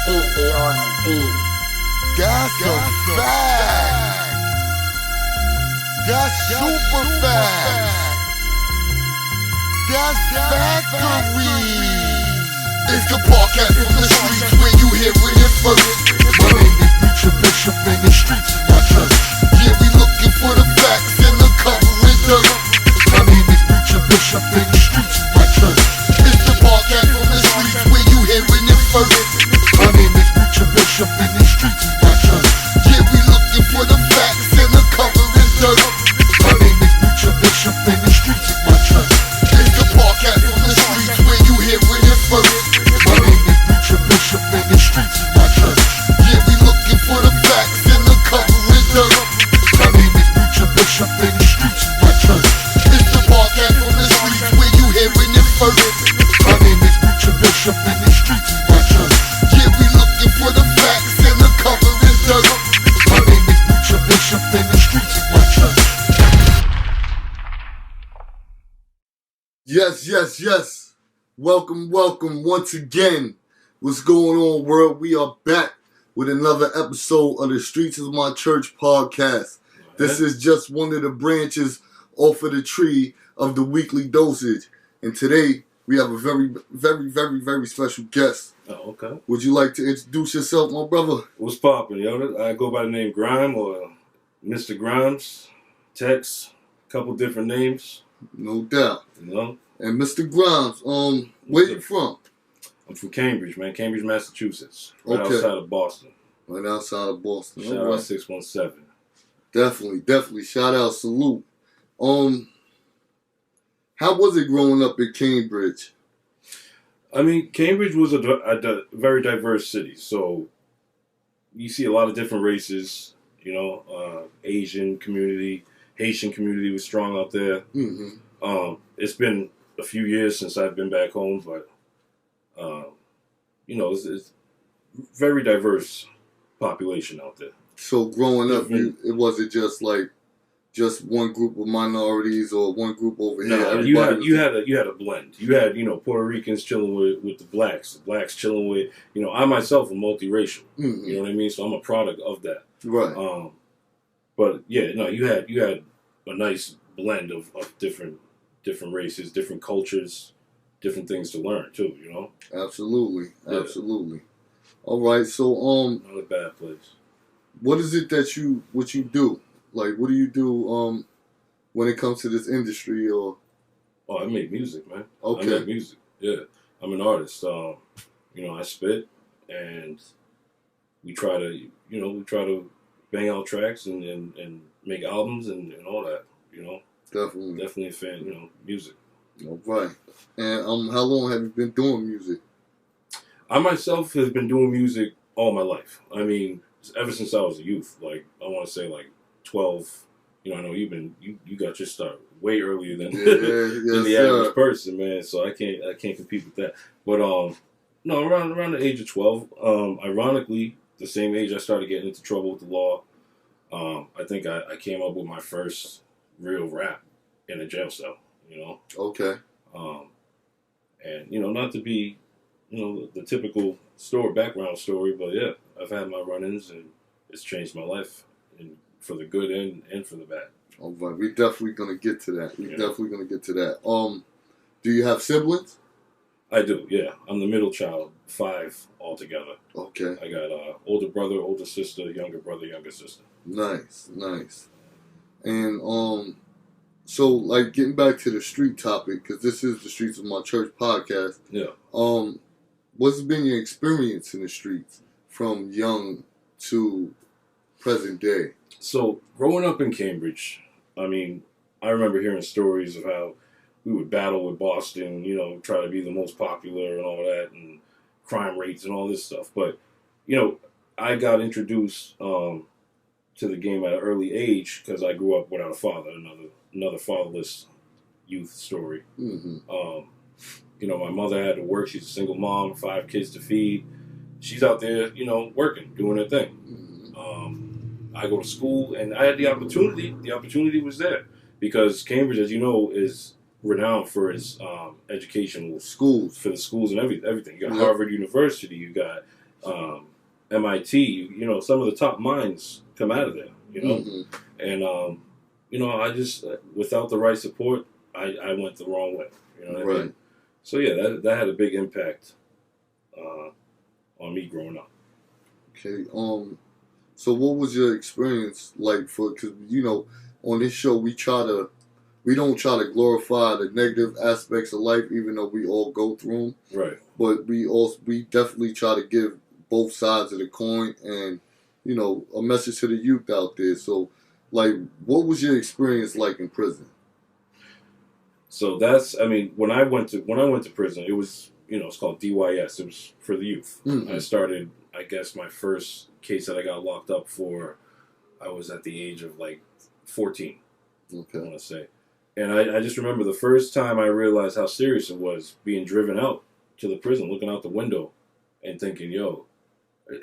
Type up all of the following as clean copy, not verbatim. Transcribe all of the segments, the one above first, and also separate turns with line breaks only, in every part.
Easy on the beat.
That's a fact. That's super fact. That's factory. It's the podcast from the streets where you hearing it first. My name is Precher Bishop in the streets of my church. Yeah, we looking for the facts and the covering dirt. My name is Precher Bishop in the streets of my church. It's the podcast from the streets where you hearing it first. My name is Precher Bishop in the streets of my church. Yeah, we looking for the facts and the covering dirt. My name is Precher Bishop in the streets of my church. It's the podcast from the streets where you hearing it first. My name is Precher Bishop in the streets of my church. Yeah, we looking for the facts and the covering dirt. My name is Precher Bishop in the streets of my church. It's the podcast from the streets where you hearing it first. My name is Precher Bishop in the streets of my church. Yeah, we looking for the facts and the covering dirt. My name is Precher Bishop in the streets of my church. Yes. Welcome once again. What's going on, world? We are back with another episode of the Streets of My Church podcast. This is just one of the branches off of the tree of the weekly dosage. And today, we have a very special guest.
Oh, okay.
Would you like to introduce yourself, my brother?
What's poppin', yo? I go by the name Grime or Mr. Grimez. Tex, a couple different names.
No doubt.
You know?
And Mr. Grimes, where you from?
I'm from Cambridge, man. Cambridge, Massachusetts. Right
Okay.
outside of Boston.
Right outside of Boston.
Shout
All
out
right.
617.
Definitely. Shout out, salute. How was it growing up in Cambridge?
I mean, Cambridge was a very diverse city. So you see a lot of different races, you know, Asian community, Haitian community was strong out there.
Mm-hmm.
It's been a few years since I've been back home, but, you know, it's very diverse population out there.
So growing up, it wasn't just one group of minorities or one group over here.
No, you had a blend. You had, you know, Puerto Ricans chilling with the blacks chilling with, you know, I myself am multiracial.
Mm-hmm.
You know what I mean? So I'm a product of that.
Right.
But yeah, no, you had a nice blend of different races, different cultures, different things to learn too, you know?
Absolutely.
Yeah.
All right, so
Not a bad place.
what is it that you do? Like, what do you do when it comes to this industry? Or
Oh, I make music, man.
Okay.
I make music. Yeah. I'm an artist. You know, I spit and we try to bang out tracks and make albums and all that, you know? Definitely a fan, you know, music.
All right. And how long have you been doing music?
I myself have been doing music all my life. I mean, ever since I was a youth. Like, I want to say like 12. You know, I know you got your start way earlier than than the average person, man. So I can't compete with that. But no, around the age of 12. Ironically, the same age I started getting into trouble with the law. I think I came up with my first real rap in a jail cell. You know.
Okay.
And you know, not to be, you know, the typical background story, but yeah, I've had my run-ins and it's changed my life, and for the good and for the bad.
All right. We're definitely gonna get to that. Do you have siblings?
I do, yeah. I'm the middle child, 5 altogether.
Okay.
I got older brother, older sister, younger brother, younger sister.
Nice. And so like getting back to the street topic, because this is the Streets of My Church podcast.
Yeah.
What's been your experience in the streets from young to present day?
So growing up in Cambridge, I mean, I remember hearing stories of how we would battle with Boston, you know, try to be the most popular and all that, and crime rates and all this stuff. But, you know, I got introduced to the game at an early age because I grew up without a father, another fatherless youth story.
Mm-hmm.
You know, my mother had to work. She's a single mom, 5 kids to feed. She's out there, you know, working, doing her thing.
Mm-hmm.
I go to school, and I had the opportunity. The opportunity was there because Cambridge, as you know, is renowned for its educational
Schools.
for the schools and everything. You got Harvard University, you got MIT, you know, some of the top minds come out of there, you know, and you know, I just without the right support, I went the wrong way, you know what I mean? So yeah, that had a big impact on me growing up.
Okay. So what was your experience like because you know, on this show we don't try to glorify the negative aspects of life, even though we all go through them.
Right.
But we definitely try to give both sides of the coin, and you know, a message to the youth out there. So, like, what was your experience like in prison?
So that's, I mean, when I went to prison, it was, you know, it's called DYS. It was for the youth. I started, I guess, my first case that I got locked up for, I was at the age of like 14. Okay. I want to say. And I just remember the first time I realized how serious it was, being driven out to the prison, looking out the window and thinking, yo, I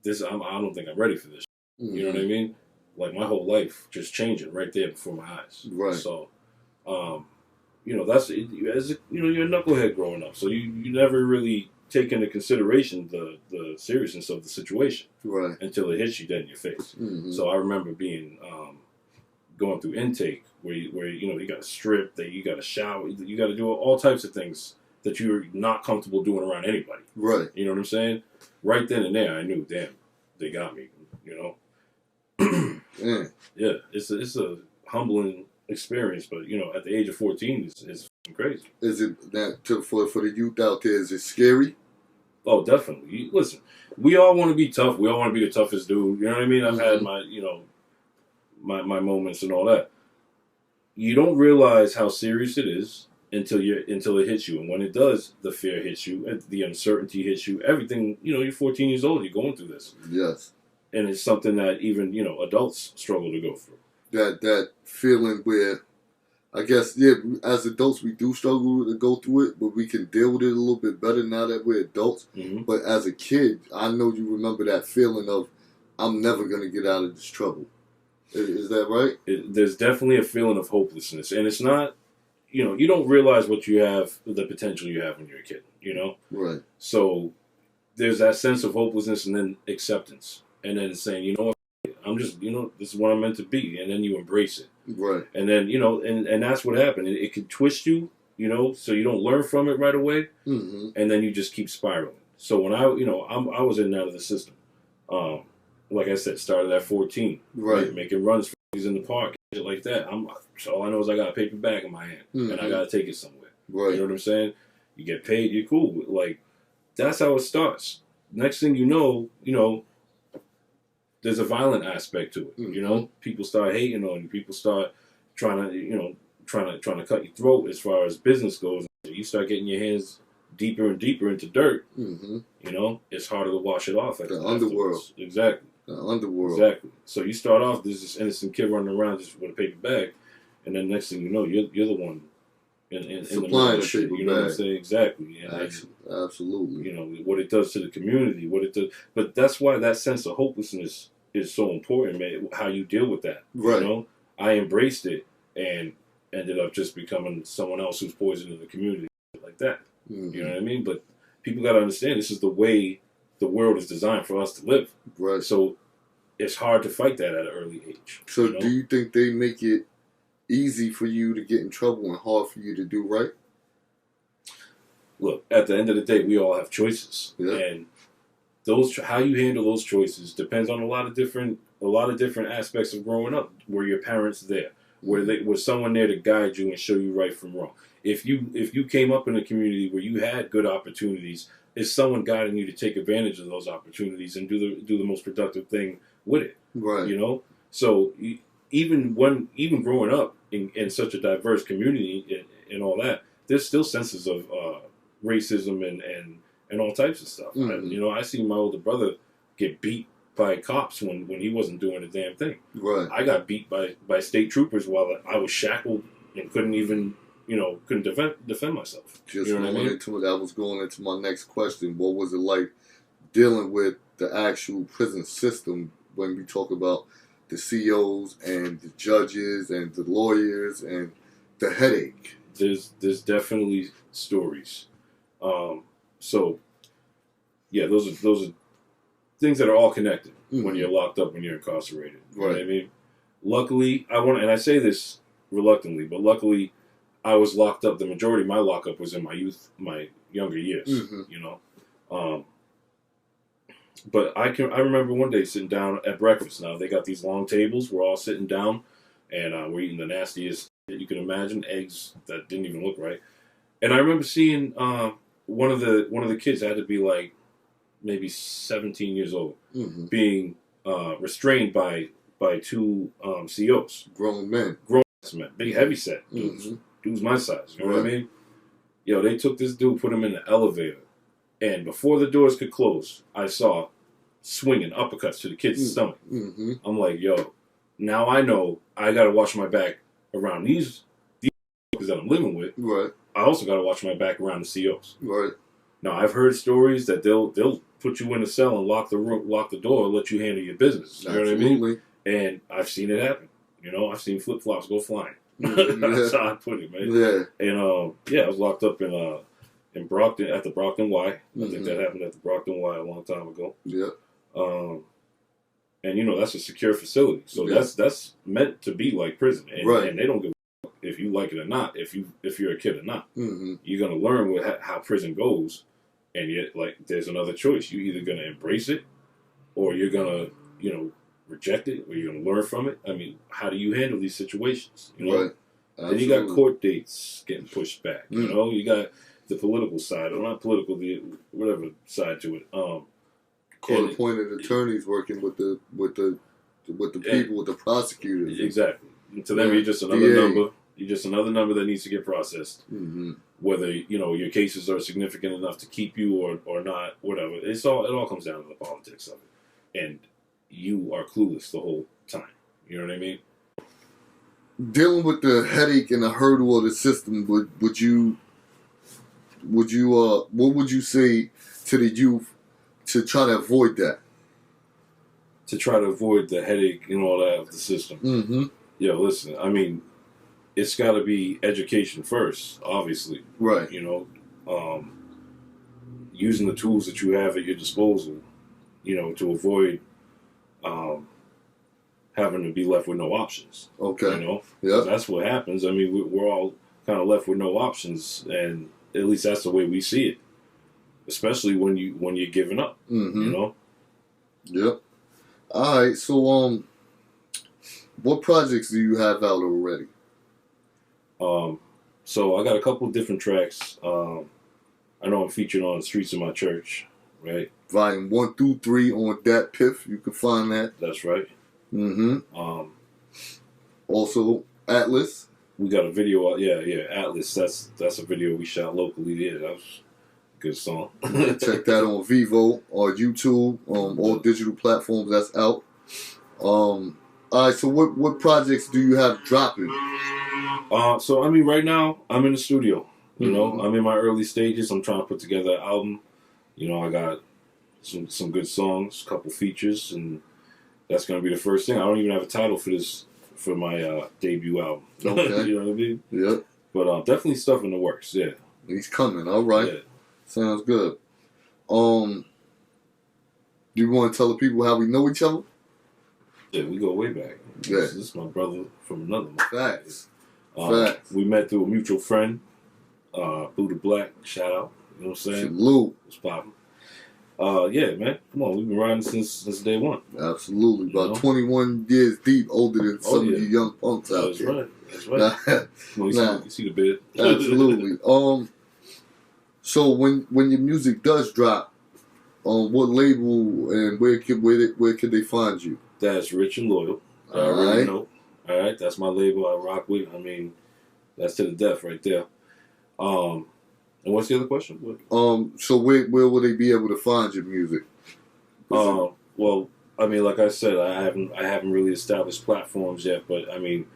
don't think I'm ready for this. You know what I mean? Like my whole life just changing right there before my eyes.
Right.
So, you know, as you know, you're a knucklehead growing up, so you never really take into consideration the seriousness of the situation, right, until it hits you dead in your face. So I remember being going through intake where you know, you got to strip, that you got to shower, you got to do all types of things that you're not comfortable doing around anybody. Right. You know what I'm saying? Right then and there, I knew, damn, they got me. You know. Yeah, it's a humbling experience, but you know, at the age of 14, it's crazy. Is it
that for the youth out there? Is it scary?
Oh, definitely. Listen, we all want to be tough. We all want to be the toughest dude. You know what I mean? I've had my, you know, my moments and all that. You don't realize how serious it is until it hits you, and when it does, the fear hits you, the uncertainty hits you. Everything, you know, you're 14 years old. You're going through this. Yes. And it's something that even, you know, adults struggle to go through.
That feeling where, I guess, yeah, as adults we do struggle to go through it, but we can deal with it a little bit better now that we're adults. But as a kid, I know you remember that feeling of, I'm never going to get out of this trouble. Is that right?
There's definitely a feeling of hopelessness. And it's not, you know, you don't realize what you have, the potential you have when you're a kid, you know? Right. So there's that sense of hopelessness and then acceptance. And then saying, you know what, I'm just, you know, this is what I'm meant to be. And then you embrace it. Right. And then, you know, and that's what happened. It can twist you, you know, so you don't learn from it right away. And then you just keep spiraling. So when I was in and out of the system. Like I said, started at 14. Right. Making runs for in the park, shit like that. All I know is I got a paper bag in my hand. And I got to take it somewhere. Right. You know what I'm saying? You get paid, you're cool. Like, that's how it starts. Next thing you know, there's a violent aspect to it. You know, people start hating on you. People start trying to cut your throat as far as business goes. You start getting your hands deeper and deeper into dirt. You know, it's harder to wash it off.
The underworld.
Exactly.
The underworld.
Exactly. So you start off, there's this innocent kid running around just with a paper bag, and then next thing you know, you're the one in
supplying
the shit. You know what I'm saying? Exactly. Yeah,
absolutely.
You know what it does to the community, what it does. But that's why that sense of hopelessness is so important, man. How you deal with that, right? You know, I embraced it and ended up just becoming someone else who's poisoning the community, like that. You know what I mean? But people got to understand, this is the way the world is designed for us to live. Right. So it's hard to fight that at an early age.
So you know? Do you think they make it easy for you to get in trouble and hard for you to do right?
Look, at the end of the day, we all have choices, and how you handle those choices depends on a lot of different aspects of growing up. Were your parents there? Was someone there to guide you and show you right from wrong? If you came up in a community where you had good opportunities, is someone guiding you to take advantage of those opportunities and do the most productive thing with it? Right. You know. So even growing up in such a diverse community and all that, there's still senses of racism and all types of stuff. You know, I seen my older brother get beat by cops when he wasn't doing a damn thing. Right. I got beat by state troopers while I was shackled and couldn't even, you know, defend myself.
Just
you know
going into it, I was going into my next question. What was it like dealing with the actual prison system when we talk about the COs and the judges and the lawyers and the headache?
There's definitely stories. So yeah, those are things that are all connected when you're locked up, when you're incarcerated. You know what I mean? Luckily, and I say this reluctantly, but luckily, I was locked up. The majority of my lockup was in my youth, my younger years. You know, but I remember one day sitting down at breakfast. Now they got these long tables. We're all sitting down, and we're eating the nastiest that you can imagine, eggs that didn't even look right. And I remember seeing one of the kids had to be like maybe 17 years old, being restrained by two COs, grown men, big heavy set dudes my size. You know what I mean? Yo, they took this dude, put him in the elevator, and before the doors could close, I saw swinging uppercuts to the kid's stomach. I'm like, yo, now I know I got to watch my back around these that I'm living with. I also got to watch my back around the COs. Now I've heard stories that they'll put you in a cell and lock the door, and let you handle your business. You know what I mean? And I've seen it happen. You know, I've seen flip flops go flying. That's how I put it, man. And I was locked up in Brockton at the Brockton Y. I think that happened at the Brockton Y a long time ago. And you know, that's a secure facility, so that's meant to be like prison, and they don't give a fuck if you like it or not. If you're a kid or not, you're gonna learn how prison goes, and yet like there's another choice. You're either gonna embrace it, or you're gonna reject it, or you're gonna learn from it. I mean, how do you handle these situations? You know, then you got court dates getting pushed back. You know, you got the political side, or not political, the whatever side to it.
Court-appointed attorneys working with the people, with the prosecutors.
Exactly. And to them, you're just another number. You're just another number that needs to get processed. Whether your cases are significant enough to keep you or not, whatever. It all comes down to the politics of it, and you are clueless the whole time. You know what I mean?
Dealing with the headache and the hurdle of the system, what would you say to the youth to try to avoid that?
To try to avoid the headache and all that of the system. Yo, listen, I mean, it's got to be education first, obviously. You know, using the tools that you have at your disposal, to avoid having to be left with no options. You know, that's what happens. I mean, we're all kind of left with no options, and at least that's the way we see it. Especially when you're giving up. You know. All
right. So what projects do you have out already?
So I got a couple of different tracks. I know I'm featured on Streets of My Church, right?
Volume 1 through 3 on Dat Piff. You can find that.
That's right.
Also, Atlas.
We got a video. Yeah, Atlas. That's a video we shot locally. Yeah, that was a good song.
Check that on Vivo or YouTube, all digital platforms. That's out. All right. So, what projects do you have dropping?
So I mean, right now I'm in the studio. You know, I'm in my early stages. I'm trying to put together an album. You know, I got some good songs, a couple features, and that's gonna be the first thing. I don't even have a title for my debut album.
Okay.
You know what I mean?
Yeah.
But definitely stuff in the works. Yeah.
He's coming. All right.
Yeah.
Sounds good. Do you want to tell the people how we know each other?
Yeah, we go way back.
Yeah.
This is my brother from another one.
Facts.
We met through a mutual friend, Buddha Black. Shout out. You know what I'm saying?
Salute.
It's popping. Yeah, man. Come on, we've been riding since day one.
Absolutely. About 21 years deep, older than some of you young punks out there.
That's right. You see the bid.
Absolutely. So when your music does drop, what label and where could they find you?
That's Rich and Loyal.
All right.
All right. That's my label I rock with. I mean, that's to the death right there. And what's the other question?
So where will they be able to find your music?
Well, I mean, like I said, I haven't really established platforms yet, but I mean,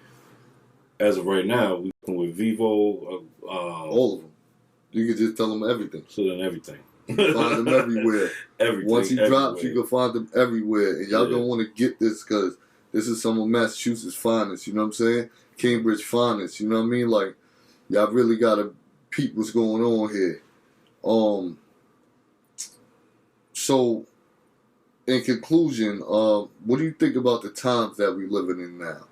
as of right now, we're working with Vivo.
All of them. You can just tell them everything.
So then everything.
Find them everywhere.
Everything.
Once he drops, you can find them everywhere. And y'all don't want to get this because this is some of Massachusetts' finest. You know what I'm saying? Cambridge finest. You know what I mean? Like, y'all really got to peep what's going on here. So, in conclusion, what do you think about the times that we're living in now?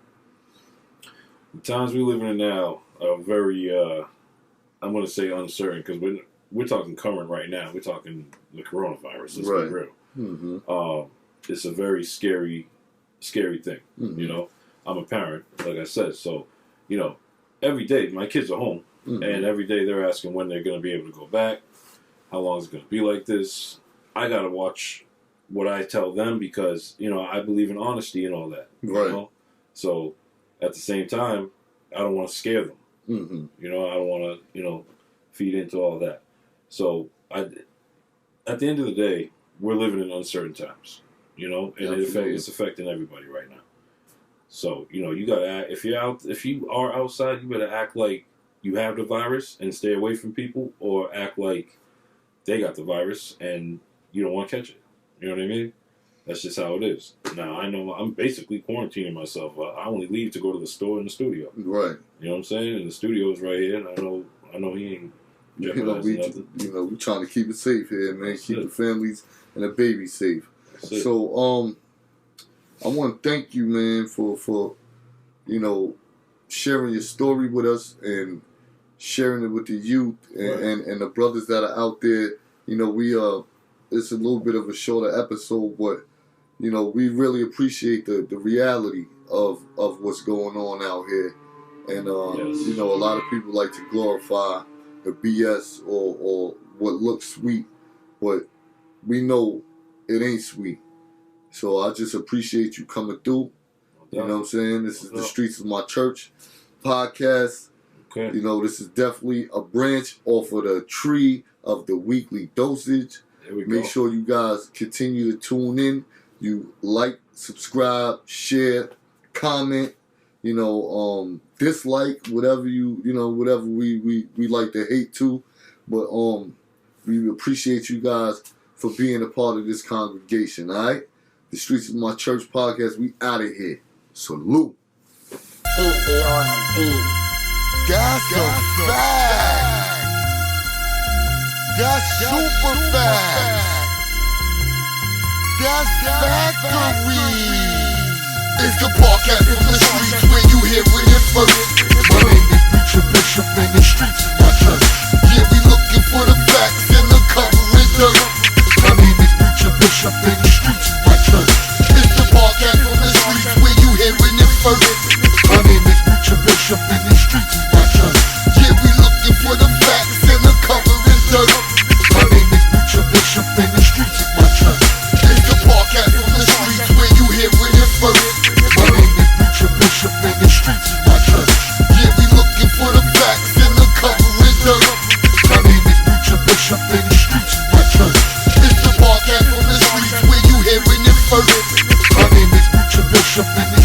The times we're living in now are very, I'm going to say uncertain, because we're talking current right now. We're talking the coronavirus. Let's be real. Mm-hmm. It's a very scary thing. Mm-hmm. You know, I'm a parent, like I said, so, you know, every day my kids are home, mm-hmm. and every day they're asking when they're going to be able to go back, how long is it going to be like this. I got to watch what I tell them because, you know, I believe in honesty and all that.
Right.
You know? So, at the same time, I don't want to scare them. Mm-hmm. You know, I don't want to, you know, feed into all that. So, at the end of the day, we're living in uncertain times, you know, and it's affecting everybody right now. So, you know, you got to act, if you are outside, you better act like you have the virus and stay away from people, or act like they got the virus and you don't want to catch it. You know what I mean? That's just how it is. Now, I know I'm basically quarantining myself. I only leave to go to the store and the studio.
Right.
You know what I'm saying? And the studio is right here, and I know he ain't jeopardizing nothing.
You know, we trying to keep it safe here, man. That's keep the families and the babies safe. So, I want to thank you, man, for you know, sharing your story with us and sharing it with the youth and the brothers that are out there. You know, it's a little bit of a shorter episode, but you know, we really appreciate the reality of what's going on out here. And you know, a lot of people like to glorify the BS or what looks sweet, but we know it ain't sweet. So I just appreciate you coming through. You know what I'm saying? This is the Streets of My Church podcast. Okay. You know, this is definitely a branch off of the tree of the weekly dosage. Make sure you guys continue to tune in. You like, subscribe, share, comment, you know, dislike, whatever whatever we like to hate to. But we appreciate you guys for being a part of this congregation, all right? The Streets of My Church podcast, we out of here. Salute.
Easy on the beat. That's a fact. That's super fast. That's factory. It's the podcast from the streets where you hearing it first. My name is Precher Bishop and the streets is my church. Yeah, we looking for the facts and the covering dirt. My name is Precher Bishop and the streets is my church. It's the podcast from the streets where you hearing it first. My name is Precher Bishop and the streets is my church. Yeah, we looking for the facts and the covering dirt. My name is Precher Bishop and the streets is my church. It's the podcast from the streets where you hearing it first. My name is Precher Bishop and the streets is my church. Yeah, we looking for the facts and the covering dirt. My name is Precher Bishop and the streets is my church. It's the podcast from the streets where you hearing it first. My name is Precher Bishop and